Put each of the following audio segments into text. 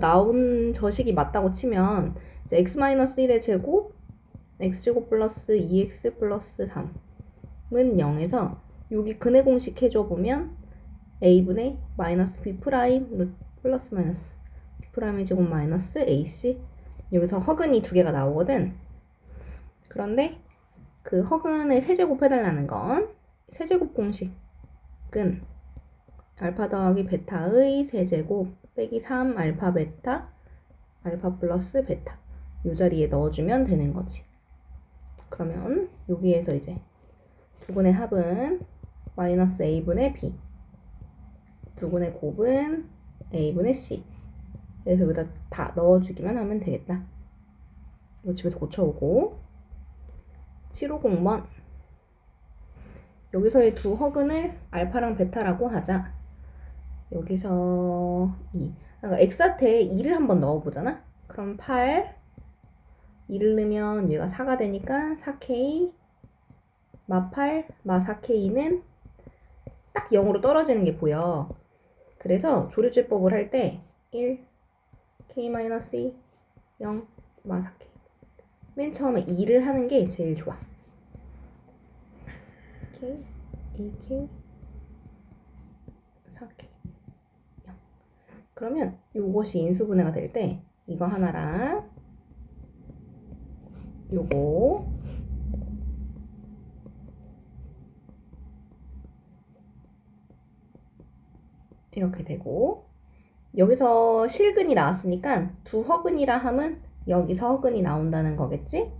나온 저식이 맞다고 치면 이제 x-1의 제곱 x제곱 플러스 2x 플러스 3은 0에서 여기 근해 공식 해줘보면 a분의 마이너스 b 프라임 플러스 마이너스 b 프라임의 제곱 마이너스 ac 여기서 허근이 두 개가 나오거든. 그런데 그 허근을 세제곱 해달라는 건 세제곱 공식은 알파 더하기 베타의 세제곱 빼기 3 알파 베타 알파 플러스 베타 이 자리에 넣어주면 되는 거지. 그러면 여기에서 이제 두근의 합은 마이너스 a분의 b 두근의 곱은 a분의 c 그래서 여기다 다 넣어주기만 하면 되겠다. 이거 집에서 고쳐오고 750번 여기서의 두 허근을 알파랑 베타라고 하자. 여기서 2 그러니까 x한테 2를 한번 넣어보잖아. 그럼 8 2를 넣으면 얘가 4가 되니까 4k 마 8 마 4k는 딱 0으로 떨어지는 게 보여. 그래서 조립제법을 할 때 1 k-2 0 마 4k 맨 처음에 2를 하는 게 제일 좋아. k 2k 4k 0 그러면 요것이 인수분해가 될 때 이거 하나랑 요거 이렇게 되고 여기서 실근이 나왔으니까 두 허근이라 함은 여기서 허근이 나온다는 거겠지?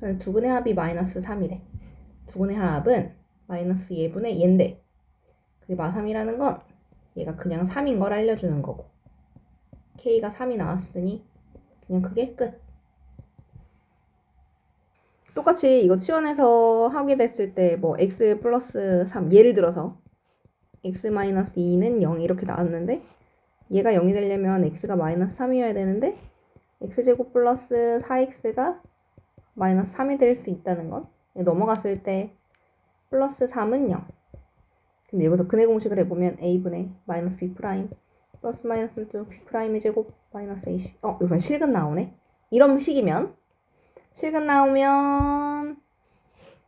그래서 두근의 합이 마이너스 3이래. 두근의 합은 마이너스 예분의 얘인데 그리고 마3이라는 건 얘가 그냥 3인 걸 알려주는 거고 k가 3이 나왔으니 그냥 그게 끝. 똑같이 이거 치환해서 하게 됐을 때 뭐 x 플러스 3 예를 들어서 x 마이너스 2는 0 이렇게 나왔는데 얘가 0이 되려면 x가 마이너스 3이어야 되는데 x제곱 플러스 4x가 마이너스 3이 될 수 있다는 건 넘어갔을 때 플러스 3은 0 근데 여기서 근해 공식을 해보면 a분의 마이너스 b 프라임 플러스 마이너스 2 b 프라임의 제곱 마이너스 ac 여기서 실근 나오네. 이런 식이면 실근 나오면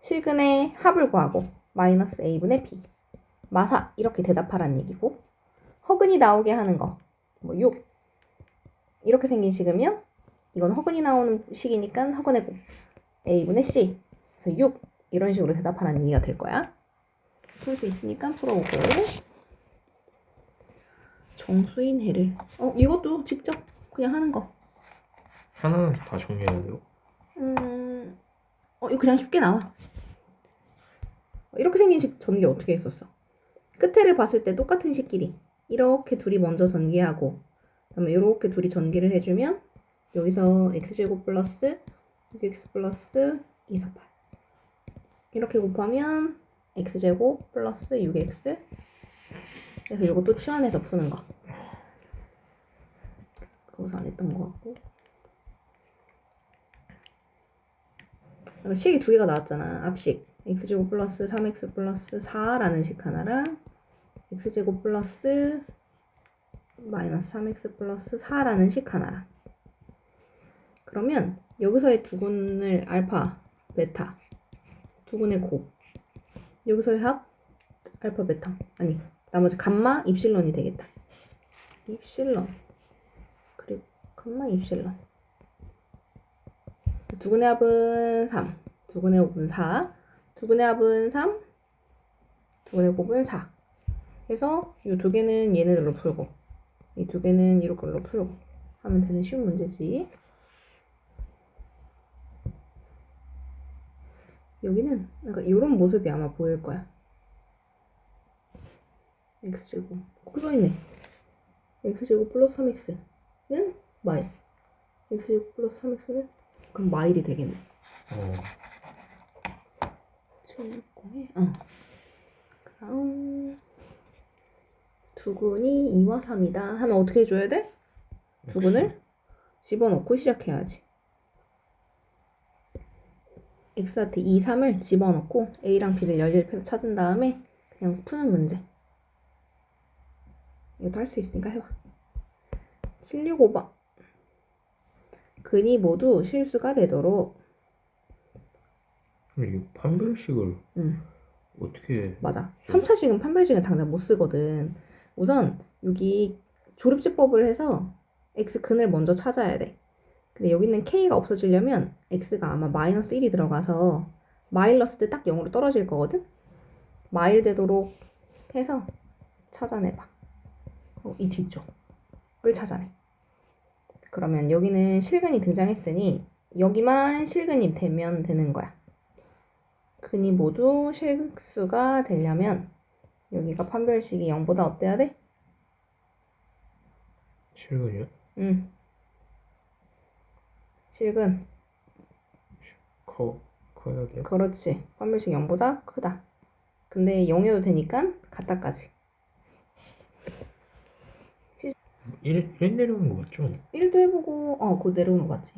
실근의 합을 구하고 마이너스 a분의 b 마사 이렇게 대답하라는 얘기고 허근이 나오게 하는 거 뭐 6 이렇게 생긴 식이면 이건 허근이 나오는 식이니까 허근의 곱 a분의 c 그래서 6 이런 식으로 대답하라는 얘기가 될 거야. 풀 수 있으니까 풀어오고 정수인 해를 이것도 직접 그냥 하는 거 하나는 다 정리해야 돼요? 이거 그냥 쉽게 나와. 이렇게 생긴 식 전개 어떻게 했었어? 끝에를 봤을 때 똑같은 식끼리 이렇게 둘이 먼저 전개하고 그다음에 이렇게 둘이 전개를 해주면 여기서 x제곱 플러스 6x 플러스 2, 4, 8 이렇게 곱하면 x제곱 플러스 6x 그래서 이것도 치환해서 푸는 거 거기서 안 했던 것 같고 식이 두 개가 나왔잖아. 앞식 x제곱 플러스 3x 플러스 4라는 식 하나랑 x제곱 플러스 마이너스 3x 플러스 4라는 식 하나랑 그러면 여기서의 두근을 알파, 베타 두근의 곱 여기서의 합 알파, 베타 아니 나머지 감마, 입실론이 되겠다. 입실론 그리고 감마, 입실론 두근의 합은 3 두근의 곱은 4 두근의 합은 3 두근의 곱은 4 해서 이 두 개는 얘네들로 풀고 이 두 개는 이걸로 풀고 하면 되는 쉬운 문제지. 여기는 그러니까 이런 모습이 아마 보일 거야. x제곱 거기 써있네. x제곱 플러스 3x는 마일 x제곱 플러스 3x는 그럼 마일이 되겠네. 그럼 두근이 2와 3이다 하면 어떻게 해줘야 돼? 두근을 집어넣고 시작해야지. x한테 2, 3을 집어넣고 a랑 b를 연립해서 찾은 다음에 그냥 푸는 문제. 이것도 할 수 있으니까 해봐. 765번. 근이 모두 실수가 되도록. 이 판별식을 응, 어떻게 맞아. 3차식은 판별식은 당장 못 쓰거든. 우선 여기 조립제법을 해서 x 근을 먼저 찾아야 돼. 근데 여기 있는 k가 없어지려면 x가 아마 마이너스 1이 들어가서 마이너스 때 딱 0으로 떨어질 거거든. 마일 되도록 해서 찾아내봐. 이 뒤쪽을 찾아내. 그러면 여기는 실근이 등장했으니 여기만 실근이 되면 되는 거야. 근이 모두 실수가 되려면 여기가 판별식이 0보다 어때야 돼? 실근이요? 응. 실근. 커야 돼요? 그렇지. 판별식 0보다 크다. 근데 0이어도 되니까 같다까지. 1 내려오는 거 맞죠? 1도 해보고 그거 내려오는 거 같지.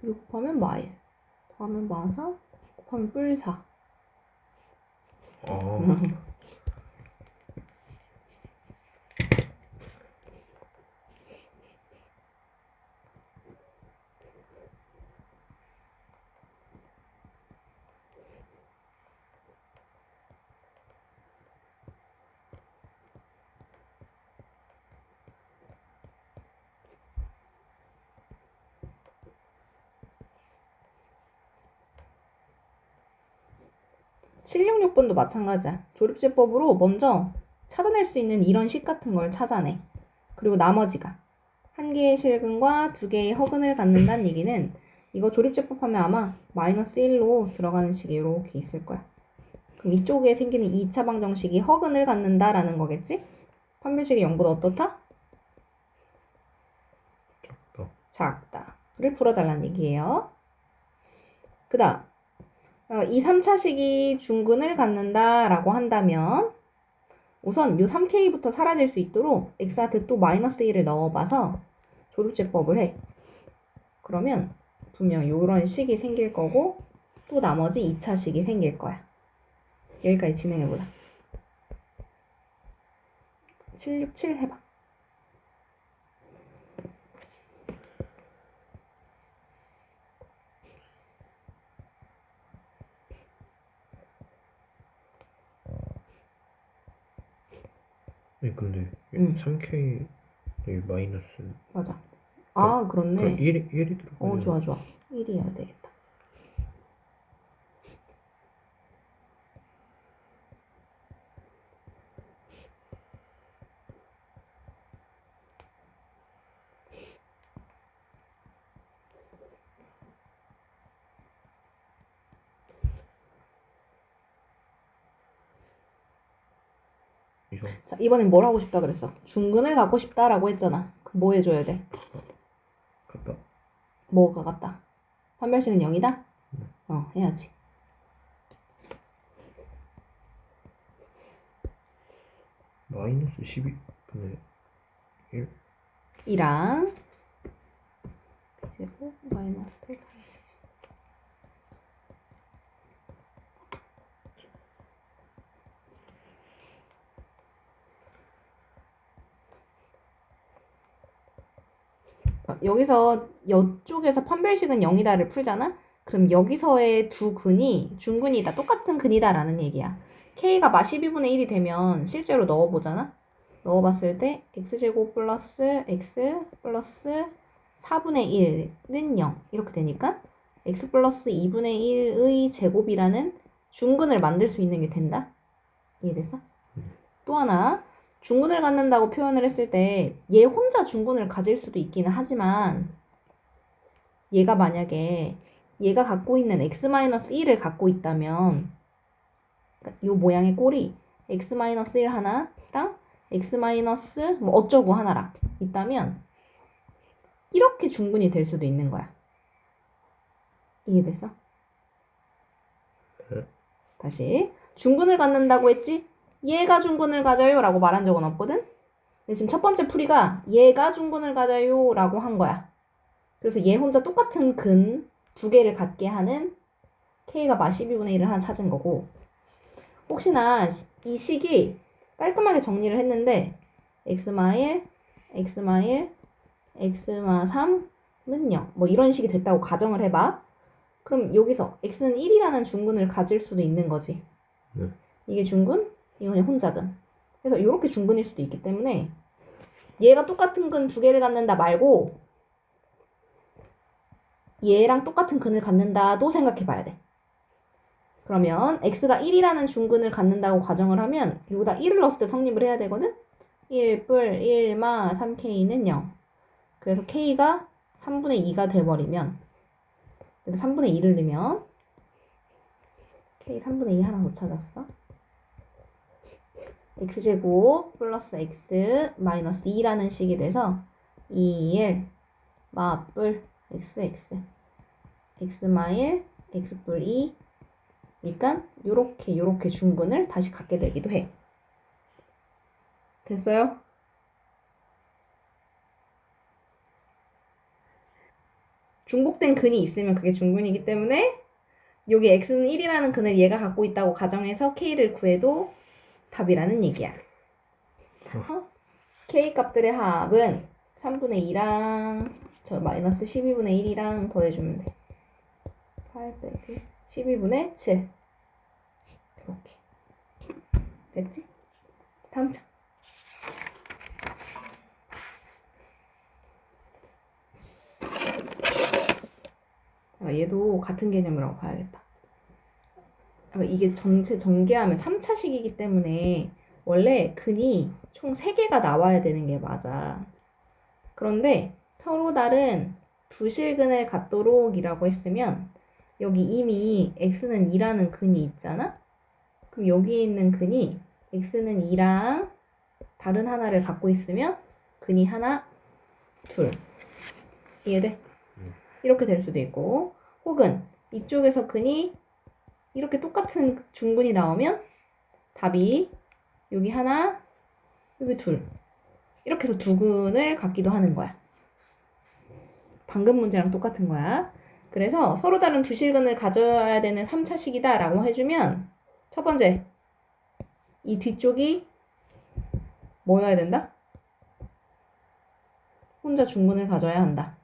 그리고 곱하면 마일. 더하면 마사. 곱하면 뿔사. 아, (766) 번도 마찬가지야. 조립제법으로 먼저 찾아낼 수 있는 이런 식 같은 걸 찾아내. 그리고 나머지가 한 개의 실근과 두 개의 허근을 갖는다는 얘기는 이거 조립제법 하면 아마 마이너스 1로 들어가는 식이 이렇게 있을 거야. 그럼 이쪽에 생기는 2차 방정식이 허근을 갖는다라는 거겠지? 판별식이 0보다 어떻다? 작다. 작다를 풀어달라는 얘기예요. 그 다음 2, 3차식이 중근을 갖는다라고 한다면 우선 요 3k부터 사라질 수 있도록 x한테 또 마이너스 1을 넣어봐서 조립제법을 해. 그러면 분명 요런 식이 생길 거고 또 나머지 2차식이 생길 거야. 여기까지 진행해보자. 767 해봐. 근데 3K 여기 마이너스. 맞아. 아, 그렇네. 1이 들어가요. 좋아, 좋아. 1이어야 되겠다. 이거 자, 이번엔 뭘 하고 싶다 그랬어? 중근을 갖고 싶다라고 했잖아. 그럼 뭐 해줘야 돼? 같다. 뭐가 같다? 판별식은 0이다? 해야지. 마이너스 12분의 1. 2랑 제곱 마이너스 4. 여기서 이쪽에서 판별식은 0이다를 풀잖아? 그럼 여기서의 두 근이 중근이다. 똑같은 근이다 라는 얘기야. k가 마 12분의 1이 되면 실제로 넣어보잖아? 넣어봤을 때 x제곱 플러스 x 플러스 4분의 1은 0 이렇게 되니까 x 플러스 2분의 1의 제곱이라는 중근을 만들 수 있는 게 된다? 이해됐어? 또 하나 중근을 갖는다고 표현을 했을 때 얘 혼자 중근을 가질 수도 있기는 하지만 얘가 만약에 얘가 갖고 있는 x-1을 갖고 있다면 요 모양의 꼴이 x-1 하나랑 x- 뭐 어쩌고 하나랑 있다면 이렇게 중근이 될 수도 있는 거야. 이해됐어? 네. 다시 중근을 갖는다고 했지? 얘가 중근을 가져요 라고 말한 적은 없거든? 근데 지금 첫 번째 풀이가 얘가 중근을 가져요 라고 한 거야. 그래서 얘 혼자 똑같은 근 두 개를 갖게 하는 K가 마 12분의 1을 하나 찾은 거고, 혹시나 이 식이 깔끔하게 정리를 했는데 x마 1, x마 1, x마 3은 0, 뭐 이런 식이 됐다고 가정을 해봐. 그럼 여기서 x는 1이라는 중근을 가질 수도 있는 거지. 네. 이게 중근, 이건 그냥 혼자근. 그래서 이렇게 중근일 수도 있기 때문에 얘가 똑같은 근 두 개를 갖는다 말고 얘랑 똑같은 근을 갖는다도 생각해 봐야 돼. 그러면 x가 1이라는 중근을 갖는다고 가정을 하면 여기다 1을 넣었을 때 성립을 해야 되거든? 1 뿔 1마 3k는 0. 그래서 k가 3분의 2가 돼버리면, 3분의 2를 넣으면 k 3분의 2 하나 더 찾았어. x제곱 플러스 x 마이너스 2라는 식이 돼서 2, 1 마뿔 x x마 1 x뿔 2. 그러니까 요렇게 중근을 다시 갖게 되기도 해. 됐어요? 중복된 근이 있으면 그게 중근이기 때문에 여기 x는 1이라는 근을 얘가 갖고 있다고 가정해서 k를 구해도 답이라는 얘기야. k 값들의 합은 3분의 2랑 저 마이너스 12분의 1이랑 더해주면 돼. 8 빼기 12분의 7. 이렇게. 됐지? 다음 장. 얘도 같은 개념이라고 봐야겠다. 이게 전체 전개하면 3차식이기 때문에 원래 근이 총 3개가 나와야 되는 게 맞아. 그런데 서로 다른 두 실근을 갖도록 이라고 했으면 여기 이미 x는 2라는 근이 있잖아? 그럼 여기에 있는 근이 x는 2랑 다른 하나를 갖고 있으면 근이 하나, 둘. 이해돼? 이렇게 될 수도 있고, 혹은 이쪽에서 근이 이렇게 똑같은 중근이 나오면 답이 여기 하나, 여기 둘. 이렇게 해서 두 근을 갖기도 하는 거야. 방금 문제랑 똑같은 거야. 그래서 서로 다른 두 실근을 가져야 되는 3차식이다 라고 해주면 첫 번째, 이 뒤쪽이 뭐여야 된다? 혼자 중근을 가져야 한다.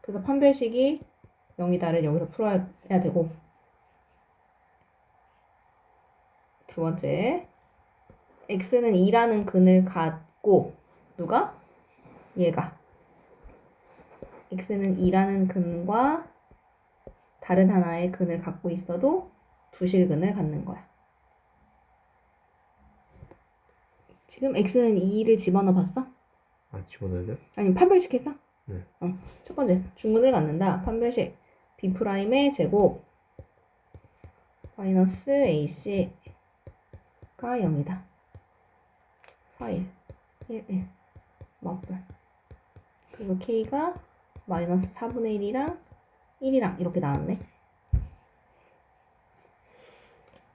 그래서 판별식이 0이다를 여기서 풀어야 되고, 두 번째, x는 2라는 근을 갖고 누가? 얘가. x는 2라는 근과 다른 하나의 근을 갖고 있어도 두 실근을 갖는 거야. 지금 x는 2를 집어넣어 봤어? 집어넣어야 돼? 아니 판별식 했어? 네. 첫 번째 중근을 갖는다. 판별식 b'의 제곱 마이너스 ac가 0이다. 4, 1, 1, 1 맞불. 그리고 k가 마이너스 4분의 1이랑 1이랑 이렇게 나왔네.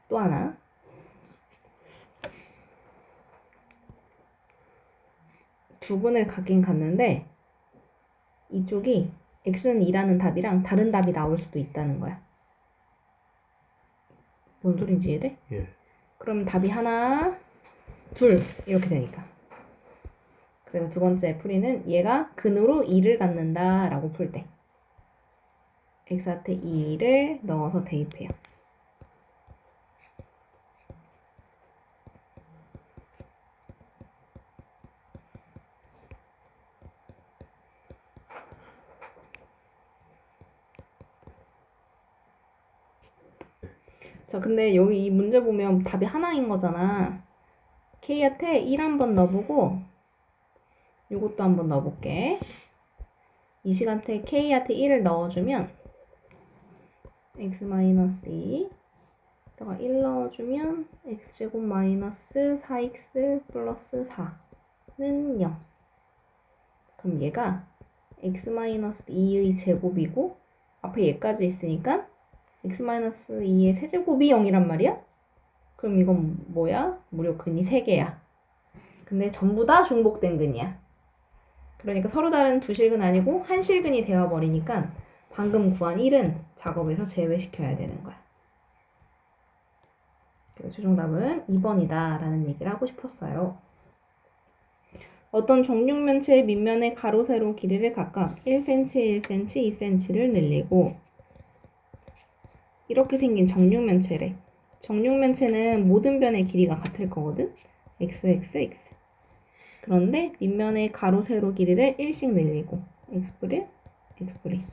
또 하나. 두 근을 갖긴 갖는데 이쪽이 x는 2라는 답이랑 다른 답이 나올 수도 있다는 거야. 뭔 소린지 이해돼? 예. 그럼 답이 하나, 둘 이렇게 되니까. 그래서 두 번째 풀이는 얘가 근으로 2를 갖는다 라고 풀 때 x한테 2를 넣어서 대입해요. 자, 근데 여기 이 문제 보면 답이 하나인 거잖아. k한테 1 한번 넣어보고 요것도 한번 넣어볼게. 이 시간대 k한테 1을 넣어주면 x-2 다가 1 넣어주면 x제곱 마이너스 4x 플러스 4는 0. 그럼 얘가 x-2의 제곱이고 앞에 얘까지 있으니까 x-2의 세제곱이 0이란 말이야? 그럼 이건 뭐야? 무려 근이 3개야. 근데 전부 다 중복된 근이야. 그러니까 서로 다른 두 실근 아니고 한 실근이 되어버리니까 방금 구한 1은 작업에서 제외시켜야 되는 거야. 그래서 최종 답은 2번이다 라는 얘기를 하고 싶었어요. 어떤 정육면체의 밑면의 가로, 세로 길이를 각각 1cm, 1cm, 2cm를 늘리고 이렇게 생긴 정육면체래. 정육면체는 모든 변의 길이가 같을 거거든. x, x, x. 그런데 밑면의 가로, 세로 길이를 1씩 늘리고 x뿔 1, x뿔 2.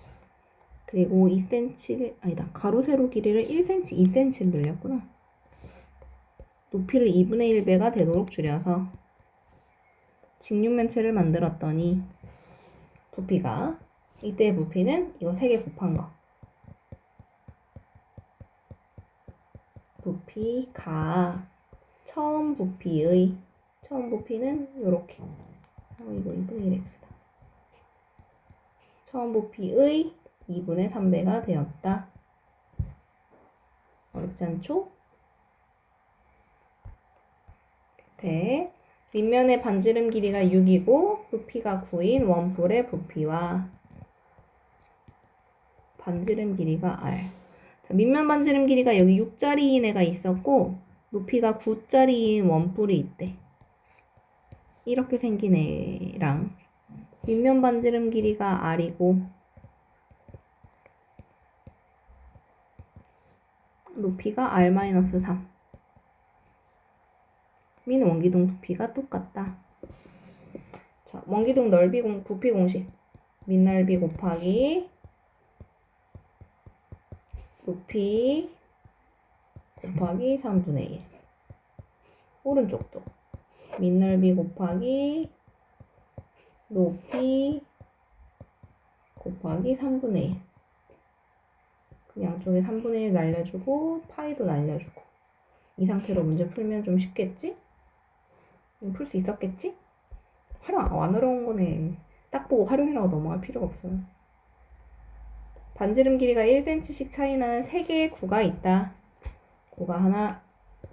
그리고 2cm를 아니다. 가로, 세로 길이를 1cm, 2cm를 늘렸구나. 높이를 2분의 1배가 되도록 줄여서 직육면체를 만들었더니 부피가 이때 부피는 이거 3개 곱한 거. 부피가 처음 부피는 요렇게 이거 2분의 1x다. 처음 부피의 2분의 3배가 되었다. 어렵지 않죠? 밑에 밑면의 반지름 길이가 6이고 부피가 9인 원뿔의 부피와 반지름 길이가 r. 자, 밑면 반지름 길이가 여기 6짜리인 애가 있었고 높이가 9짜리인 원뿔이 있대. 이렇게 생긴 애랑 밑면 반지름 길이가 r이고 높이가 r-3 민 원기둥 부피가 똑같다. 자, 원기둥 부피 공식 밑넓이 곱하기 높이 곱하기 3분의 1. 오른쪽도 밑넓이 곱하기 높이 곱하기 3분의 1. 그 양쪽에 3분의 1 날려주고 파이도 날려주고. 이 상태로 문제 풀면 좀 쉽겠지? 풀 수 있었겠지? 안 어려운 거네. 딱 보고 활용이라고 넘어갈 필요가 없어요. 반지름 길이가 1cm씩 차이 나는 3개의 구가 있다. 구가 하나,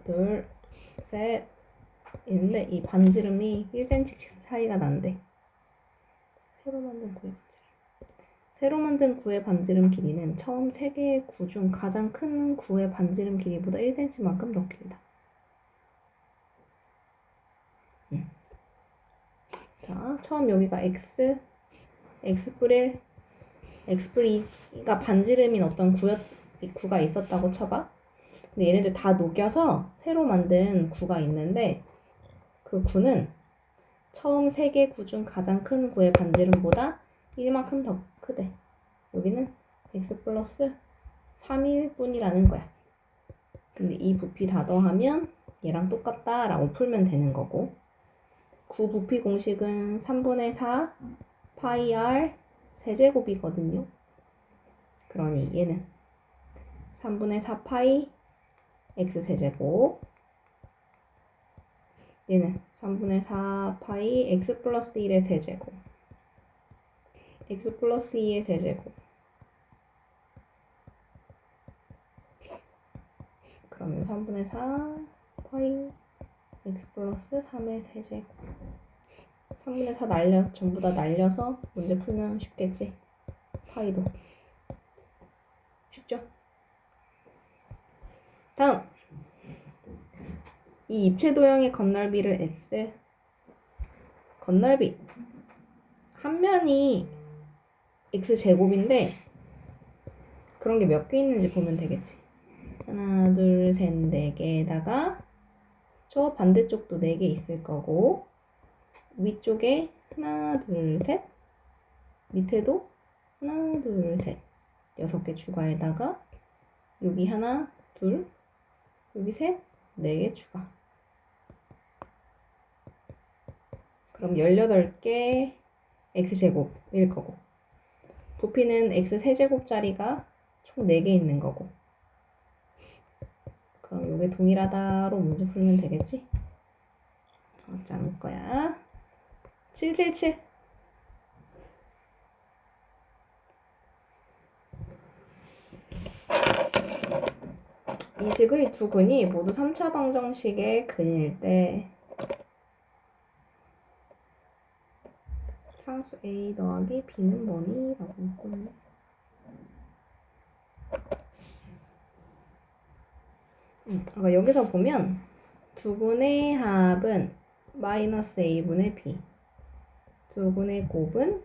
둘, 셋 있는데 이 반지름이 1cm씩 차이가 난대. 새로 만든 구의 반지름 길이는 처음 3개의 구 중 가장 큰 구의 반지름 길이보다 1cm만큼 더 길다. 자, 처음 여기가 x, x뿔 1, x뿔 2가 반지름인 어떤 구가 있었다고 쳐봐. 근데 얘네들 다 녹여서 새로 만든 구가 있는데 그 구는 처음 3개 구 중 가장 큰 구의 반지름보다 1만큼 더 크대. 여기는 x 플러스 3일 뿐이라는 거야. 근데 이 부피 다 더하면 얘랑 똑같다 라고 풀면 되는 거고 구 부피 공식은 3분의 4 파이 r 세제곱이거든요. 그러니 얘는 3분의 4 파이 x 세제곱 얘는 3분의 4 파이 x 플러스 1의 세제곱 x 플러스 2의 세제곱 그러면 3분의 4 파이 x 플러스 3의 세제곱 3분의 4 전부 다 날려서 문제 풀면 쉽겠지? 파이도 쉽죠? 다음 이 입체 도형의 건널비를 S 건널비 한 면이 x제곱인데 그런 게 몇 개 있는지 보면 되겠지. 하나, 둘, 셋, 4개에다가 저 반대쪽도 4개 있을 거고 위쪽에 하나, 둘, 셋 밑에도 하나, 둘, 셋 6개 추가에다가 여기 하나, 둘 여기 셋, 4개 추가. 그럼 18개 x제곱일 거고 부피는 x세제곱짜리가 총 4개 있는 거고 그럼 이게 동일하다로 문제 풀면 되겠지? 어렵지 않을 거야. 777 이 식의 두 근이 모두 3차 방정식의 근일 때 상수 A 더하기 B는 뭐니? 라고 묻고 있네. 그러니까 여기서 보면 두근의 합은 마이너스 a분의 b, 두근의 곱은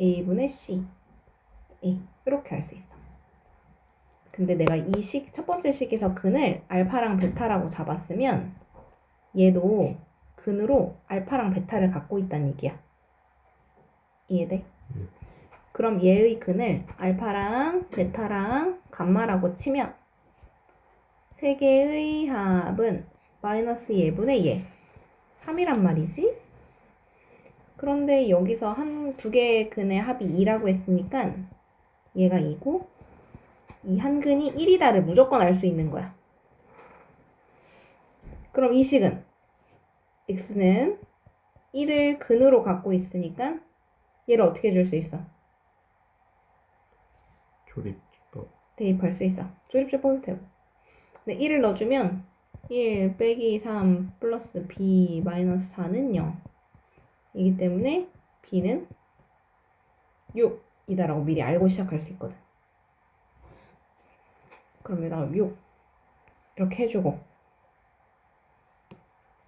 a분의 c, 이렇게 할 수 있어. 근데 내가 이 첫 번째 식에서 근을 알파랑 베타라고 잡았으면 얘도 근으로 알파랑 베타를 갖고 있다는 얘기야. 이해돼? 그럼 얘의 근을 알파랑 베타랑 감마라고 치면 세 개의 합은 마이너스 얘분의 얘 3이란 말이지. 그런데 여기서 두 개의 근의 합이 2라고 했으니까 얘가 2고 이 한 근이 1이다를 무조건 알 수 있는 거야. 그럼 이 식은 x는 1을 근으로 갖고 있으니까 얘를 어떻게 줄 수 있어? 조립법. 대입할 수 있어. 조립제법도 되고. 근데 1을 넣어주면 1 빼기 3 플러스 b 마이너스 4는 0 이기 때문에 b는 6이다라고 미리 알고 시작할 수 있거든. 그럼 여기다가 6 이렇게 해주고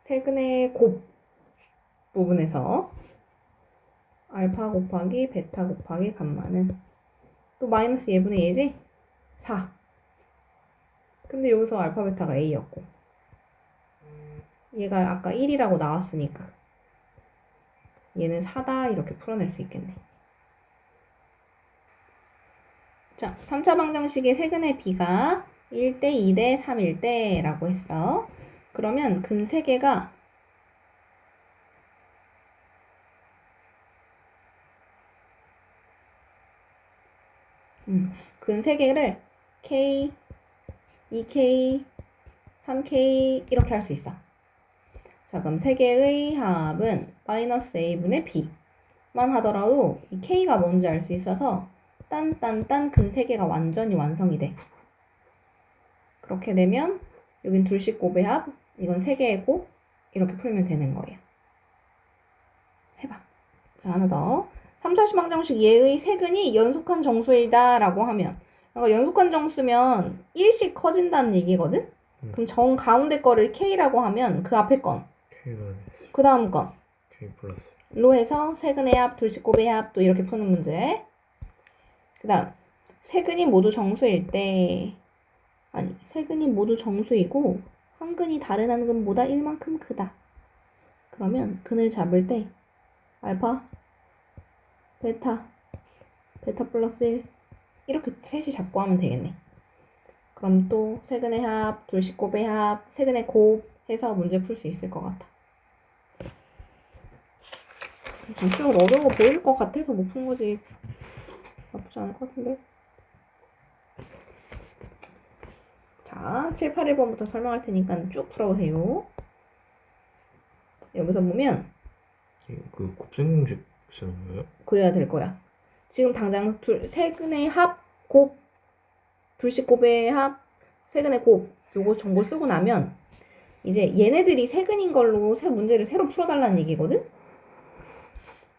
세근의 곱 부분에서 알파 곱하기 베타 곱하기 감마는 또 마이너스 예분의 예지? 4. 근데 여기서 알파 베타가 a였고 얘가 아까 1이라고 나왔으니까 얘는 4다 이렇게 풀어낼 수 있겠네. 자, 3차 방정식의 세근의 b가 1대 2대 3일 때 라고 했어. 그러면 근 3개가 근 3개를 k, 2k, 3k 이렇게 할 수 있어. 자, 그럼 3개의 합은 마이너스 a분의 b만 하더라도 이 k가 뭔지 알 수 있어서 딴딴딴 근 3개가 완전히 완성이 돼. 그렇게 되면 여긴 둘씩 곱의 합, 이건 3개의 곱 이렇게 풀면 되는 거예요. 해봐. 자, 하나 더. 3차식 방정식 얘의 세근이 연속한 정수이다 라고 하면 그러니까 연속한 정수면 1씩 커진다는 얘기거든? 그럼 정 가운데 거를 k라고 하면 그 앞에 건 그 다음 건 k 플러스 로 해서 세근의 합, 둘씩 곱의 합 또 이렇게 푸는 문제. 그 다음 세근이 모두 정수일 때 세근이 모두 정수이고 한 근이 다른 한 근보다 1만큼 크다. 그러면 근을 잡을 때 알파, 베타 플러스 1 이렇게 셋이 잡고 하면 되겠네. 그럼 또 세근의 합, 둘씩 곱의 합, 세근의 곱 해서 문제 풀 수 있을 것 같아. 전체적으로 어려운 거 보일 것 같아서 못 푼 거지. 나쁘지 않을 것 같은데. 자, 7, 8, 1번부터 설명할 테니까 쭉 풀어보세요. 여기서 보면 그 곱셈공식 쓰는 거예요? 그래야 될 거야. 지금 당장 세근의 합, 곱, 둘씩 곱의 합, 세근의 곱 요거 정보 쓰고 나면 이제 얘네들이 세근인 걸로 문제를 새로 풀어달라는 얘기거든?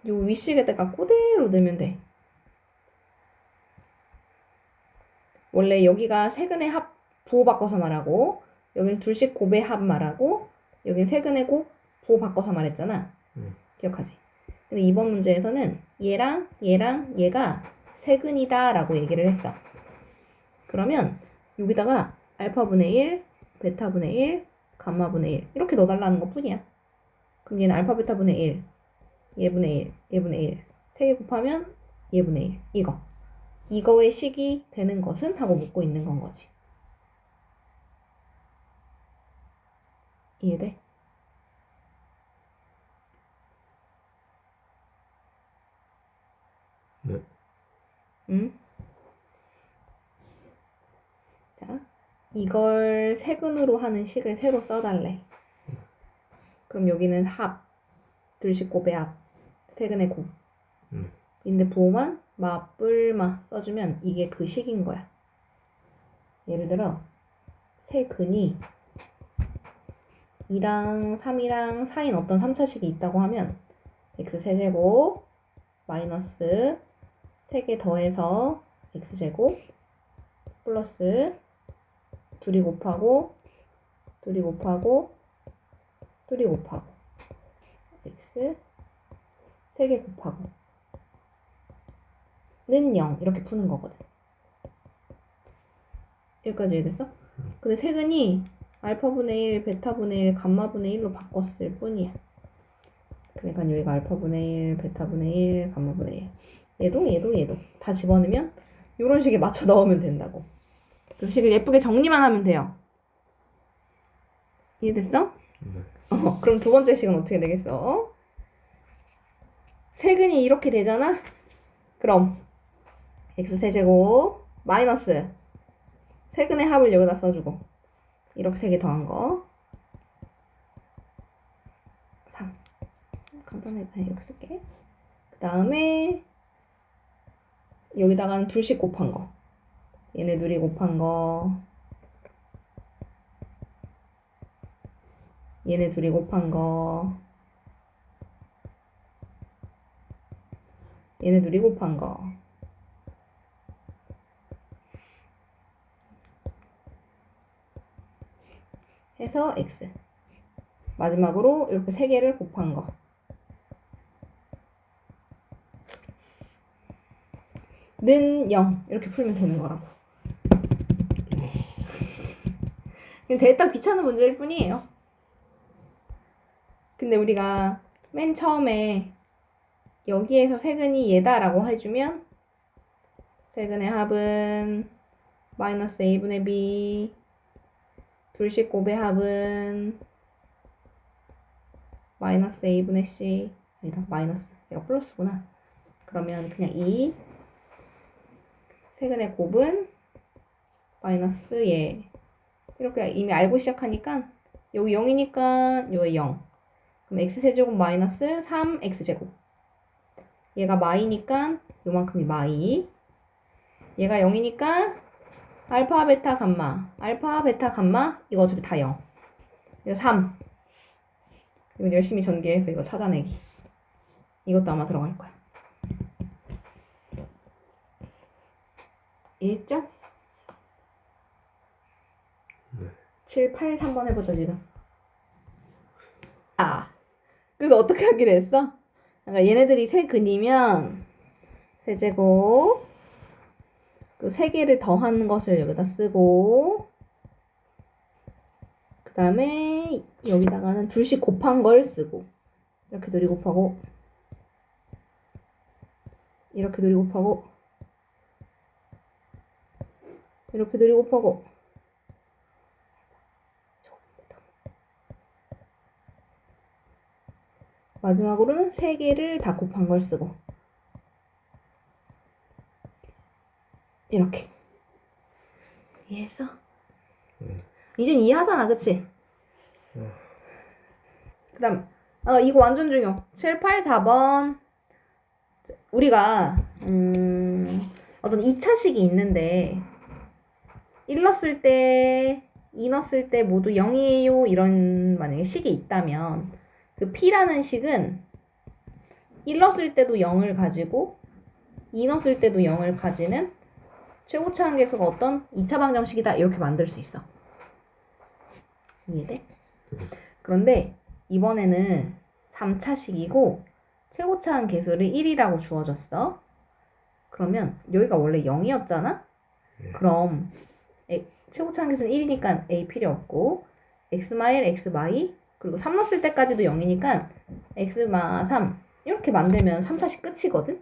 요 윗식에다가 그대로 넣으면 돼. 원래 여기가 세근의 합 부호 바꿔서 말하고 여기는 둘씩 곱의 합 말하고 여기는 세근의 곱 부호 바꿔서 말했잖아. 기억하지? 근데 이번 문제에서는 얘랑 얘가 세근이다 라고 얘기를 했어. 그러면 여기다가 알파분의 1, 베타분의 1, 감마분의 1 이렇게 넣어달라는 것 뿐이야. 그럼 얘는 알파 베타분의 1, 얘분의 1, 얘분의 1 3개 곱하면 얘분의 1 이거의 식이 되는 것은 하고 묻고 있는 건 거지. 이해돼? 네. 응? 자, 이걸 세근으로 하는 식을 새로 써달래. 그럼 여기는 합, 둘씩 곱의 합, 세근의 곱. 근데 부호만 마뿔마 써주면 이게 그 식인 거야. 예를 들어 세 근이 2랑 3이랑 4인 어떤 3차식이 있다고 하면 x세제곱 마이너스 3개 더해서 x제곱 플러스 둘이 곱하고 둘이 곱하고 둘이 곱하고 x 3개 곱하고 는 0 이렇게 푸는 거거든. 여기까지 이해됐어? 근데 세근이 알파분의 1, 베타분의 1, 감마분의 1로 바꿨을 뿐이야. 그러니까 여기가 알파분의 1, 베타분의 1, 감마분의 1. 얘도 다 집어넣으면 이런 식에 맞춰 넣으면 된다고. 그 식을 예쁘게 정리만 하면 돼요. 이해됐어? 네. 그럼 두 번째 식은 어떻게 되겠어? 세근이 이렇게 되잖아? 그럼 x세제곱 마이너스 세근의 합을 여기다 써주고 이렇게 3개 더한 거 3 간단해. 이렇게 쓸게. 그 다음에 여기다가는 둘씩 곱한 거 얘네 둘이 곱한 거 얘네 둘이 곱한 거 얘네 둘이 곱한 거 해서 x 마지막으로 이렇게 3개를 곱한 거 는 0 이렇게 풀면 되는 거라고. 그냥 됐다 귀찮은 문제일 뿐이에요. 근데 우리가 맨 처음에 여기에서 세근이 얘다라고 해주면 세근의 합은 마이너스 a분의 b 둘씩 곱의 합은 마이너스 a분의 c 아니다 마이너스 얘가 플러스구나. 그러면 그냥 2 세근의 곱은 마이너스 얘 이렇게 이미 알고 시작하니까 여기 0이니까 여기 0 그럼 x세제곱 마이너스 3x제곱 얘가 마이니까 요만큼이 마이 얘가 0이니까 알파 베타 감마 알파 베타 감마 이거 어차피 다 0 이거 3 이건 열심히 전개해서 이거 찾아내기 이것도 아마 들어갈 거야. 이해했죠? 네. 7, 8, 3번 해보죠 지금. 그래서 어떻게 하기로 했어? 그러니까 얘네들이 세근이면 세제곱 그 3개를 더한 것을 여기다 쓰고 그 다음에 여기다가는 둘씩 곱한 걸 쓰고 이렇게 둘이 곱하고 이렇게 둘이 곱하고 이렇게 둘이 곱하고 마지막으로는 3개를 다 곱한 걸 쓰고 이렇게 이해했어? 이젠 이해하잖아 그치? 그 다음 이거 완전 중요 7, 8, 4번 우리가 어떤 2차식이 있는데 1 넣었을 때 2 넣었을 때 모두 0이에요 이런 만약에 식이 있다면 그 P라는 식은 1 넣었을 때도 0을 가지고 2 넣었을 때도 0을 가지는 최고차 한계수가 어떤 2차 방정식이다 이렇게 만들 수 있어. 이해돼? 그런데 이번에는 3차식이고 최고차 한계수를 1이라고 주어졌어. 그러면 여기가 원래 0이었잖아? 그럼 최고차 한계수는 1이니까 a 필요 없고 x마일 x마이 그리고 3 넣었을 때까지도 0이니까 x마 3 이렇게 만들면 3차식 끝이거든?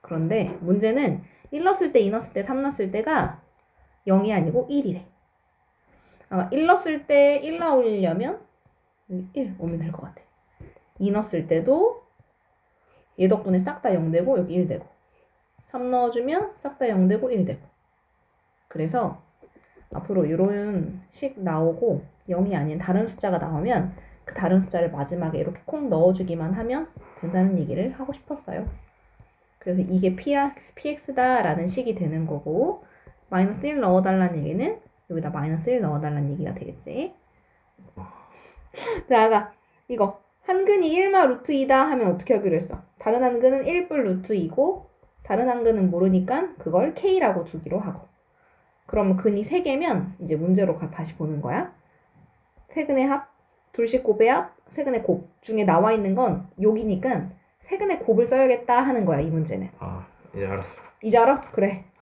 그런데 문제는 1 넣었을 때, 2 넣었을 때, 3 넣었을 때가 0이 아니고 1이래. 1 넣었을 때 1 나오려면 1 오면 될 것 같아. 2 넣었을 때도 얘 덕분에 싹 다 0 되고 여기 1 되고 3 넣어주면 싹 다 0 되고 1 되고 그래서 앞으로 이런 식 나오고 0이 아닌 다른 숫자가 나오면 그 다른 숫자를 마지막에 이렇게 콩 넣어주기만 하면 된다는 얘기를 하고 싶었어요. 그래서 이게 px다 라는 식이 되는 거고 마이너스 1 넣어달라는 얘기는 여기다 마이너스 1 넣어달라는 얘기가 되겠지. 자, 아까 이거 한근이 1마 루트 2다 하면 어떻게 하기로 했어? 다른 한근은 1뿔 루트 2고 다른 한근은 모르니까 그걸 k라고 두기로 하고 그러면 근이 3개면 이제 문제로 다시 보는 거야. 세근의 합, 둘씩 곱의 합, 세근의 곱 중에 나와 있는 건 여기니까 세근의 곱을 써야겠다 하는 거야, 이 문제는. 아, 이제 알았어. 이제 알아? 그래.